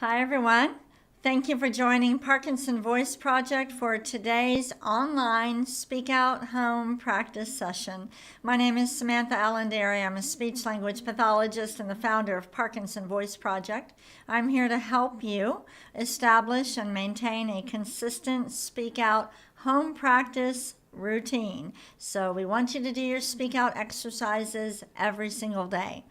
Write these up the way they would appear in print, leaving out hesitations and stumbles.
Hi everyone. Thank you for joining Parkinson Voice Project for today's online Speak Out Home practice session. My name is Samantha Allenderry. I'm a speech language pathologist and the founder of Parkinson Voice Project. I'm here to help you establish and maintain a consistent Speak Out home practice routine. So we want you to do your Speak Out exercises every single day.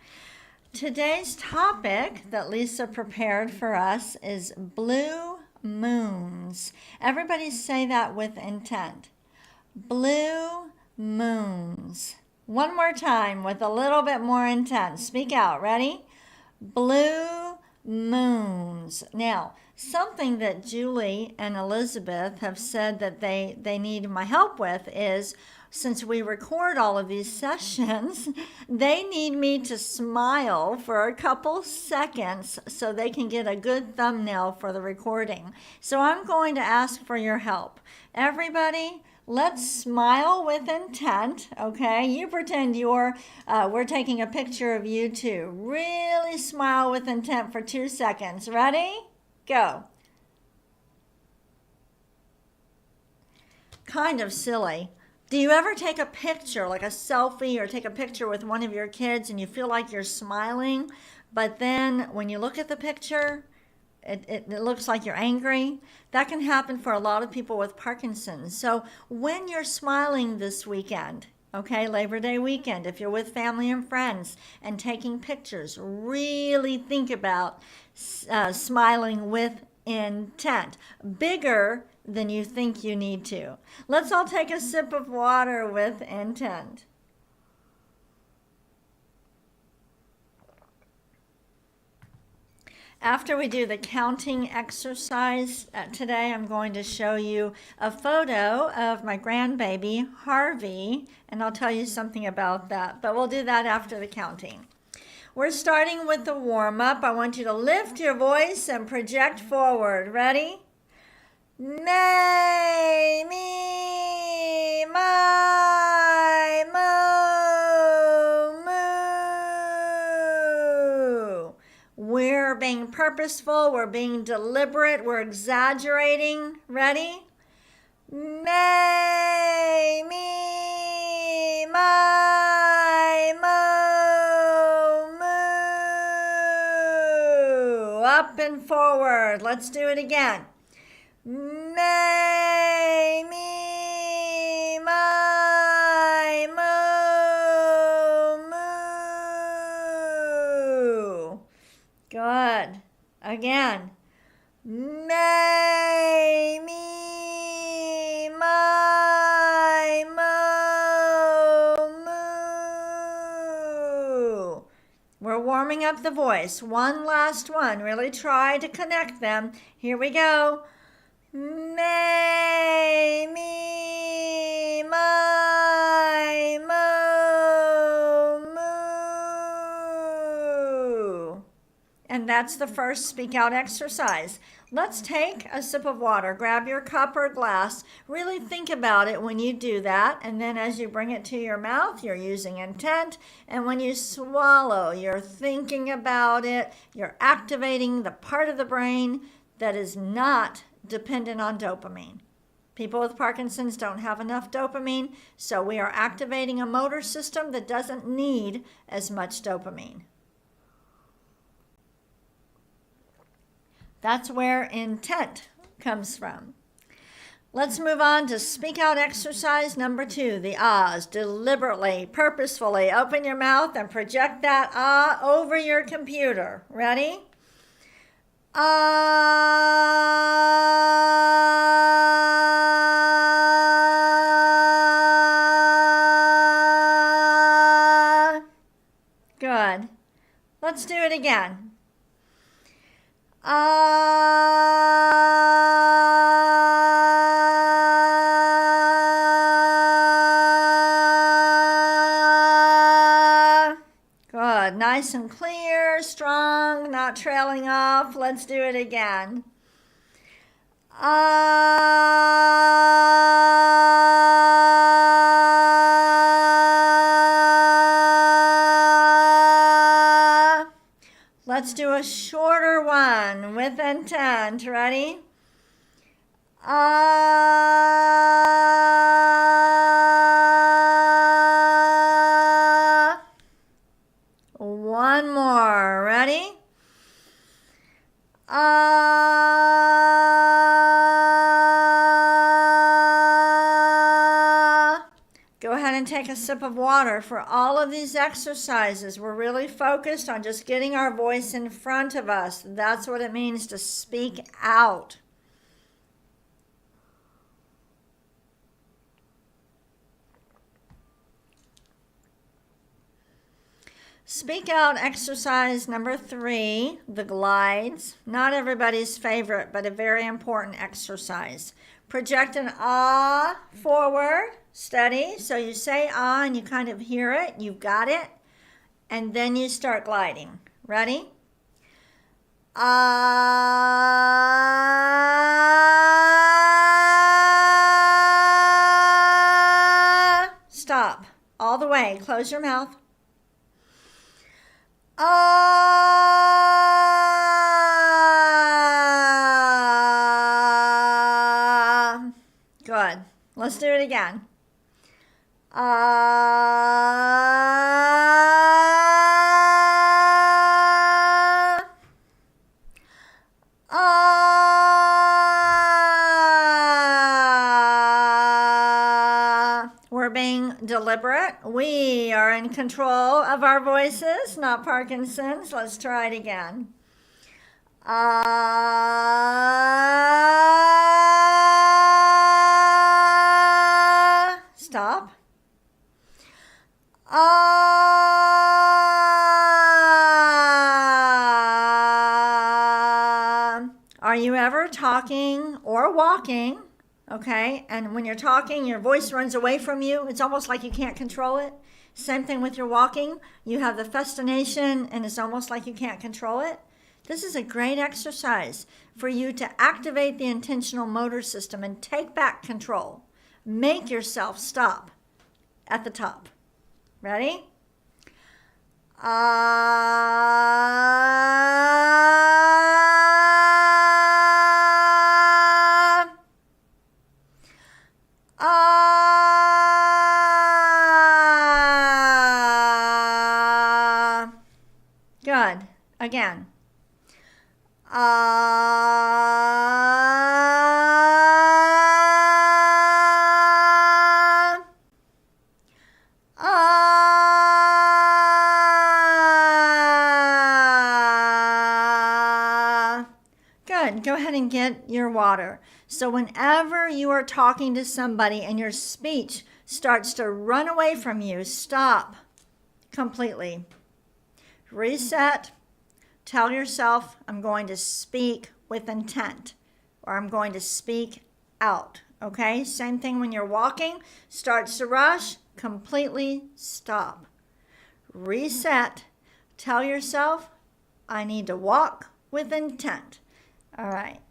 Today's topic that Lisa prepared for us is blue moons. Everybody say that with intent. Blue moons. One more time with a little bit more intent. Speak out. Ready? Blue moons. Now, something that Julie and Elizabeth have said that they need my help with is, since we record all of these sessions, they need me to smile for a couple seconds so they can get a good thumbnail for the recording. So I'm going to ask for your help. Everybody, let's smile with intent, okay? You pretend we're taking a picture of you two. Really smile with intent for 2 seconds. Ready? Go. Kind of silly. Do you ever take a picture, like a selfie, or take a picture with one of your kids and you feel like you're smiling, but then when you look at the picture, it looks like you're angry? That can happen for a lot of people with Parkinson's. So when you're smiling this weekend, okay, Labor Day weekend, if you're with family and friends and taking pictures, really think about smiling with intent. Bigger than you think you need to. Let's all take a sip of water with intent. After we do the counting exercise today, I'm going to show you a photo of my grandbaby, Harvey, and I'll tell you something about that, but we'll do that after the counting. We're starting with the warm-up. I want you to lift your voice and project forward. Ready? May, me, my, mo, moo. We're being purposeful. We're being deliberate. We're exaggerating. Ready? May, me, my, mo, moo. Up and forward. Let's do it again. May, me, my, mo, moo. Good. Again. May, me, my, mo, moo. We're warming up the voice. One last one. Really try to connect them. Here we go. May, me, my, mo, moo. And that's the first speak out exercise. Let's take a sip of water. Grab your cup or glass. Really think about it when you do that. And then as you bring it to your mouth, you're using intent. And when you swallow, you're thinking about it. You're activating the part of the brain that is not dependent on dopamine. People with Parkinson's don't have enough dopamine, so we are activating a motor system that doesn't need as much dopamine. That's where intent comes from. Let's move on to speak out exercise number 2, the ahs. Deliberately, purposefully open your mouth and project that ah over your computer. Ready? Good. Let's do it again. Good. Nice and clear, strong, not trailing off. Let's do it again. Let's do a shorter one with intent. Ready? One more. Ready? Go ahead and take a sip of water. For all of these exercises, we're really focused on just getting our voice in front of us. That's what it means to speak out. Speak out exercise number 3, the glides. Not everybody's favorite, but a very important exercise. Project an ah forward, steady. So you say ah and you kind of hear it, you've got it. And then you start gliding. Ready? Ah. Stop. All the way. Close your mouth. Good. Let's do it again. We're being deliberate. We are in control of our voices, not Parkinson's. Let's try it again. Stop. Are you ever talking or walking? Okay, and when you're talking, your voice runs away from you. It's almost like you can't control it. Same thing with your walking. You have the festination, and it's almost like you can't control it. This is a great exercise for you to activate the intentional motor system and take back control. Make yourself stop at the top. Ready? Good. Again. Good. Go ahead and get your water. So whenever you are talking to somebody and your speech starts to run away from you, stop completely. Reset. Tell yourself, I'm going to speak with intent, or I'm going to speak out. Okay? Same thing when you're walking. Starts to rush, completely stop. Reset. Tell yourself, I need to walk with intent. All right.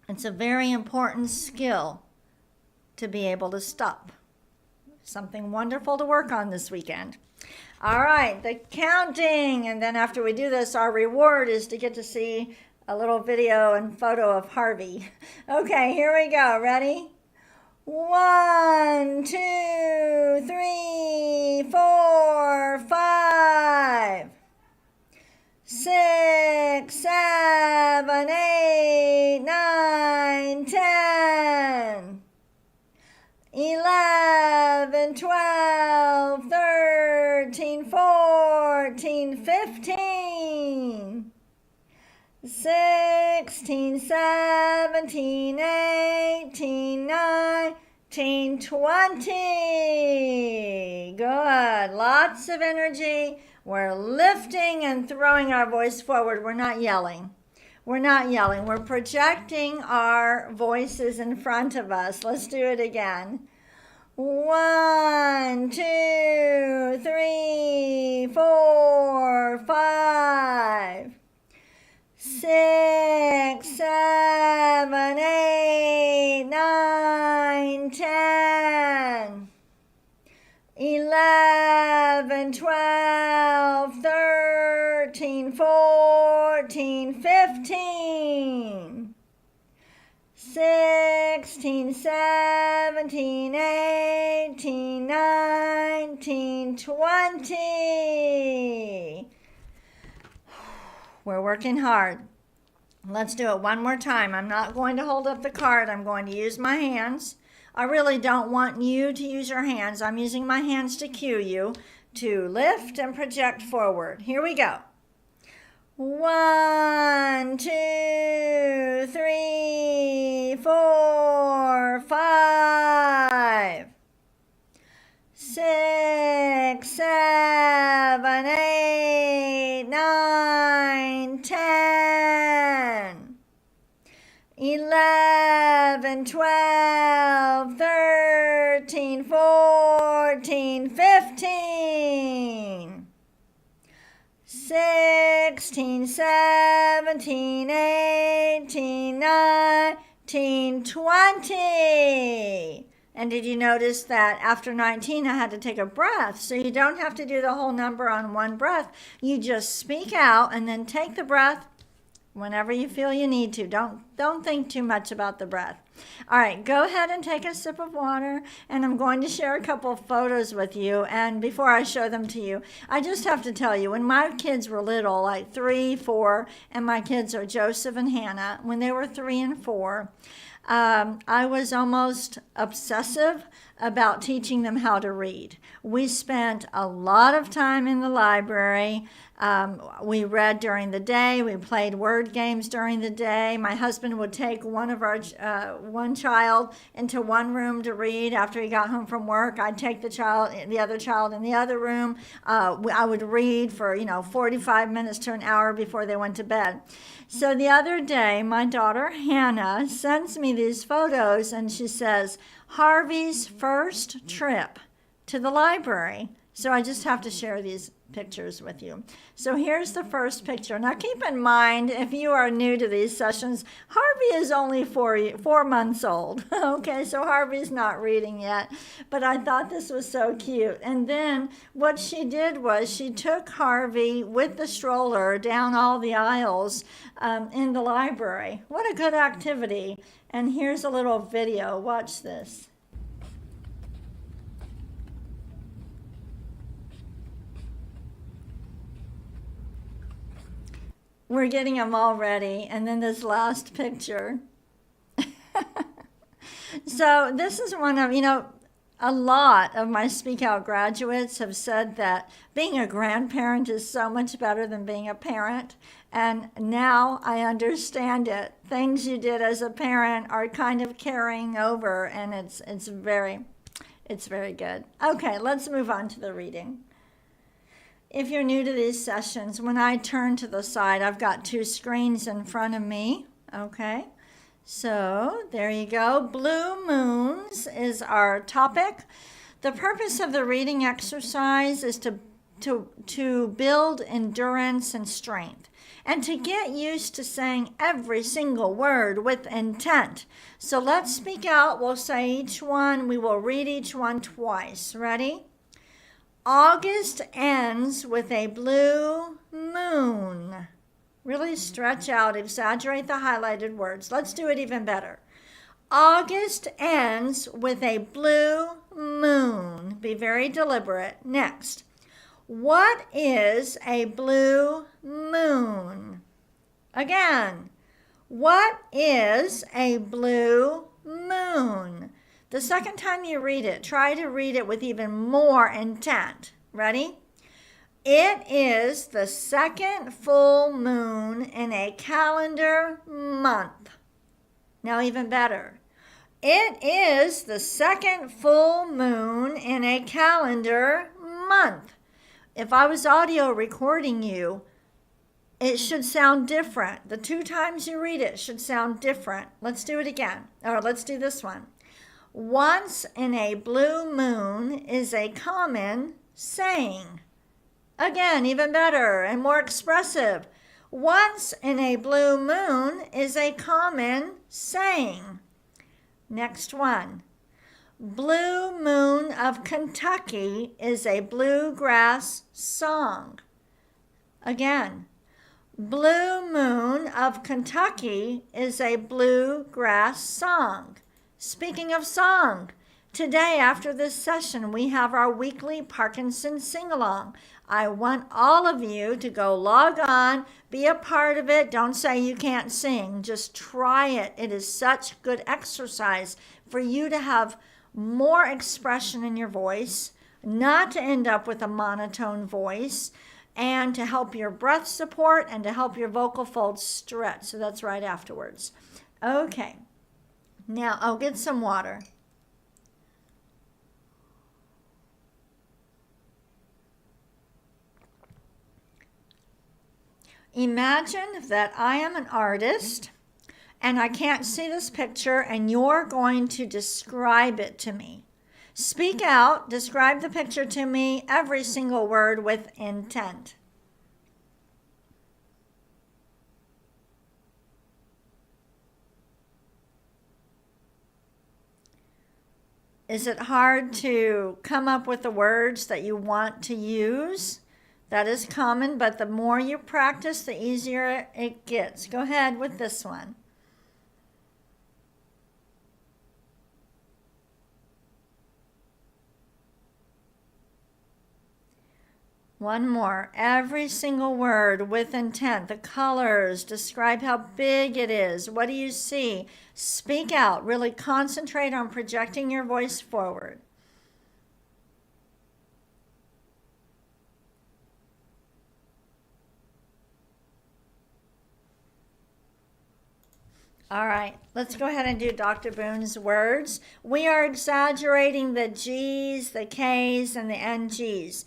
It's a very important skill to be able to stop. Something wonderful to work on this weekend. All right, the counting. And then after we do this, our reward is to get to see a little video and photo of Harvey. Okay, here we go. Ready? 1, 2, 3, 4, 5, 6, 7, 8, 9, 10, 11, 12, 13, 14, 15, 16, 17, 18, 19, 20. Good. Lots of energy. We're lifting and throwing our voice forward. We're not yelling. We're not yelling. We're projecting our voices in front of us. Let's do it again. 1, 2, 3, 4, 5, 6, 7, 8, 9, 10, 11, 11, 12, 13, 14, 15, 16, 17, 18, 19, 20. We're working hard. Let's do it one more time. I'm not going to hold up the card. I'm going to use my hands. I really don't want you to use your hands. I'm using my hands to cue you to lift and project forward. Here we go. 1, 2, 3, 4, 5, 6, 7, 8, 9, 10, 11, 12, 13, 14, 15, 16, 17, 18, 19, 20. And did you notice that after 19, I had to take a breath? So you don't have to do the whole number on one breath. You just speak out and then take the breath whenever you feel you need to. Don't think too much about the breath. All right, go ahead and take a sip of water, and I'm going to share a couple of photos with you. And before I show them to you, I just have to tell you, when my kids were little, like 3, 4, and my kids are Joseph and Hannah, when they were 3 and 4, I was almost obsessive about teaching them how to read. We spent a lot of time in the library. We read during the day. We played word games during the day. My husband would take one child into one room to read after he got home from work. I'd take the other child in the other room. I would read for 45 minutes to an hour before they went to bed. So the other day, my daughter Hannah sends me these photos, and she says, Harvey's first trip to the library. So I just have to share these pictures with you. So here's the first picture. Now keep in mind, if you are new to these sessions, Harvey is only 4 months old. Okay, so Harvey's not reading yet, but I thought this was so cute. And then what she did was she took Harvey with the stroller down all the aisles in the library. What a good activity. And here's a little video. Watch this. We're getting them all ready. And then this last picture. So this is one of, a lot of my Speak Out graduates have said that being a grandparent is so much better than being a parent. And now I understand it. Things you did as a parent are kind of carrying over, and it's very good. Okay, let's move on to the reading. If you're new to these sessions, when I turn to the side, I've got 2 screens in front of me. Okay, so there you go. Blue moons is our topic. The purpose of the reading exercise is to build endurance and strength, and to get used to saying every single word with intent. So let's speak out. We'll say each one. We will read each one twice. Ready? August ends with a blue moon. Really stretch out, exaggerate the highlighted words. Let's do it even better. August ends with a blue moon. Be very deliberate. Next. What is a blue moon? Again. What is a blue moon? The second time you read it, try to read it with even more intent. Ready? It is the second full moon in a calendar month. Now even better. It is the second full moon in a calendar month. If I was audio recording you, it should sound different. The 2 times you read it should sound different. Let's do it again. Or let's do this one. Once in a blue moon is a common saying. Again, even better and more expressive. Once in a blue moon is a common saying. Next one. Blue Moon of Kentucky is a bluegrass song. Again, Blue Moon of Kentucky is a bluegrass song. Speaking of song, today after this session we have our weekly Parkinson Singalong. I want all of you to go log on, be a part of it. Don't say you can't sing, just try it. It is such good exercise for you to have more expression in your voice, not to end up with a monotone voice, and to help your breath support and to help your vocal folds stretch. So that's right afterwards. Okay, now I'll get some water. Imagine that I am an artist and I can't see this picture, and you're going to describe it to me. Speak out, describe the picture to me, every single word with intent. Is it hard to come up with the words that you want to use? That is common, but the more you practice, the easier it gets. Go ahead with this one. One more. Every single word with intent. The colors. Describe how big it is. What do you see? Speak out. Really concentrate on projecting your voice forward. All right, let's go ahead and do Dr. Boone's words. We are exaggerating the G's, the K's, and the NG's.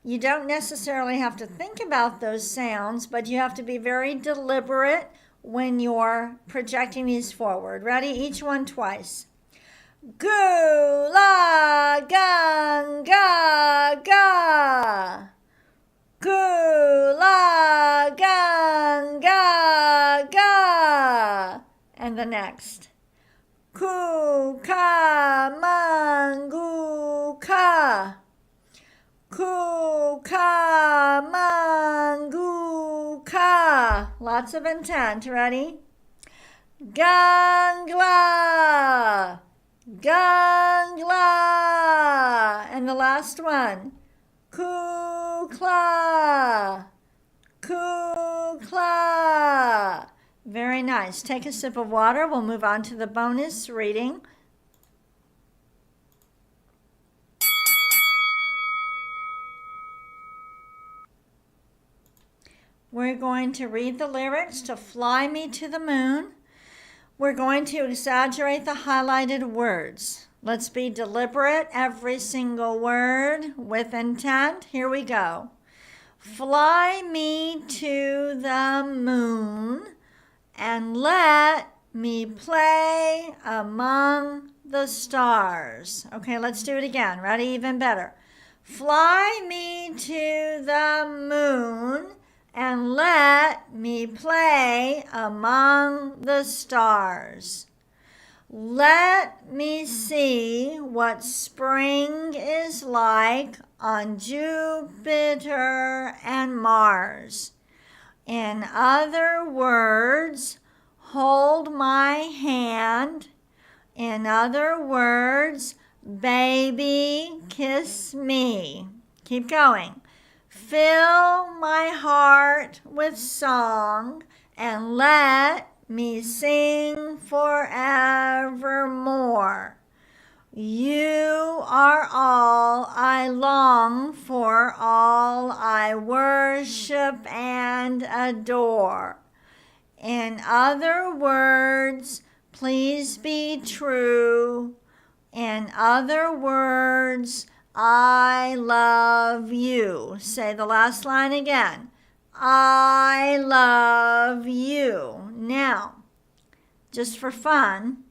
You don't necessarily have to think about those sounds, but you have to be very deliberate when you're projecting these forward. Ready? Each one twice. Gu la gun ga ga. Gu la gun ga ga. And the next. Ku ka mangu ka. Ku ka mangu ka. Lots of intent. Ready? Gangla. Gangla. And the last one. Kukla. Kukla. Very nice. Take a sip of water. We'll move on to the bonus reading. We're going to read the lyrics to Fly Me to the Moon. We're going to exaggerate the highlighted words. Let's be deliberate, every single word with intent. Here we go. Fly me to the moon and let me play among the stars. Okay, let's do it again. Ready? Even better. Fly me to the moon and let me play among the stars. Let me see what spring is like on Jupiter and Mars. In other words, hold my hand. In other words, baby, kiss me. Keep going. Fill my heart with song and let me sing forevermore. You are all I long for, all I worship and adore. In other words, please be true. In other words, I love you. Say the last line again. I love you. Now, just for fun,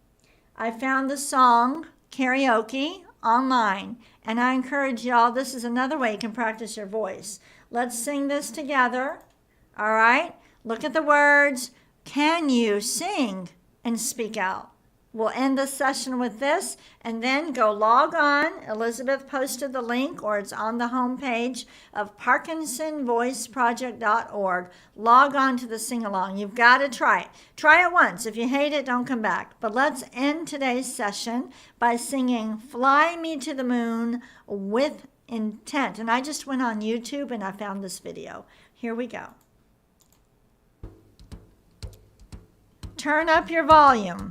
I found the song karaoke online, and I encourage y'all, this is another way you can practice your voice. Let's sing this together. All right? Look at the words. Can you sing and speak out? We'll end the session with this and then go log on. Elizabeth posted the link, or it's on the homepage of parkinsonvoiceproject.org. Log on to the sing-along. You've got to try it. Try it once. If you hate it, don't come back. But let's end today's session by singing Fly Me to the Moon with Intent. And I just went on YouTube and I found this video. Here we go. Turn up your volume.